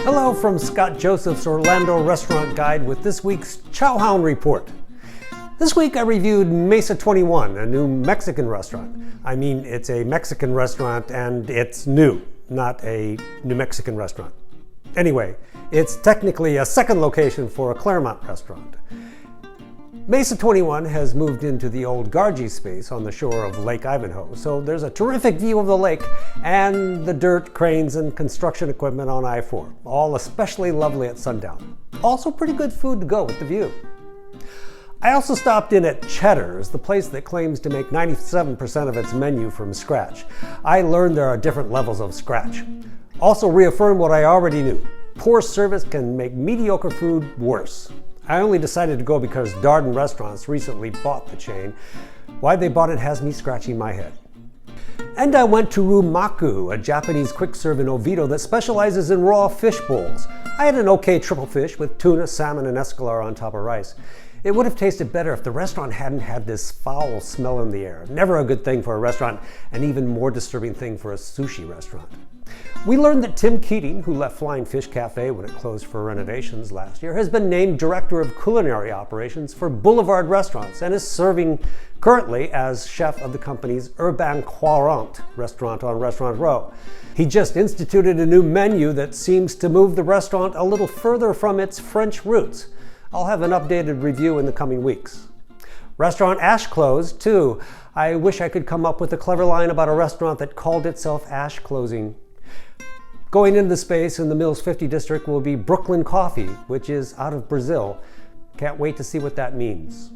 Hello from Scott Joseph's Orlando Restaurant Guide with this week's Chowhound Report. This week I reviewed Mesa 21, a new Mexican restaurant. I mean, it's a Mexican restaurant and it's new, not a New Mexican restaurant. Anyway, it's technically a second location for a Claremont restaurant. Mesa 21 has moved into the old Gargi space on the shore of Lake Ivanhoe, so there's a terrific view of the lake and the dirt, cranes, and construction equipment on I-4, all especially lovely at sundown. Also pretty good food to go with the view. I also stopped in at Cheddar's, the place that claims to make 97% of its menu from scratch. I learned there are different levels of scratch. Also reaffirmed what I already knew. Poor service can make mediocre food worse. I only decided to go because Darden Restaurants recently bought the chain. Why they bought it has me scratching my head. And I went to Rumaku, a Japanese quick serve in Oviedo that specializes in raw fish bowls. I had an okay triple fish with tuna, salmon, and escolar on top of rice. It would have tasted better if the restaurant hadn't had this foul smell in the air. Never a good thing for a restaurant, and even more disturbing thing for a sushi restaurant. We learned that Tim Keating, who left Flying Fish Cafe when it closed for renovations last year, has been named Director of Culinary Operations for Boulevard Restaurants and is serving currently as chef of the company's Urban Courant restaurant on Restaurant Row. He just instituted a new menu that seems to move the restaurant a little further from its French roots. I'll have an updated review in the coming weeks. Restaurant Ash closed, too. I wish I could come up with a clever line about a restaurant that called itself Ash Closing. Going into the space in the Mills 50 district will be Brooklyn Coffee, which is out of Brazil. Can't wait to see what that means.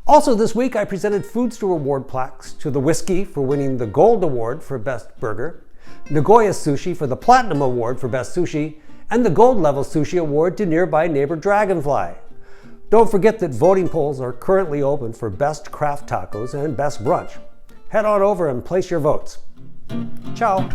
Also this week I presented Food Steward Award plaques to the Whiskey for winning the Gold Award for Best Burger, Nagoya Sushi for the Platinum Award for Best Sushi, and the Gold Level Sushi Award to nearby neighbor Dragonfly. Don't forget that voting polls are currently open for Best Craft Tacos and Best Brunch. Head on over and place your votes. Ciao.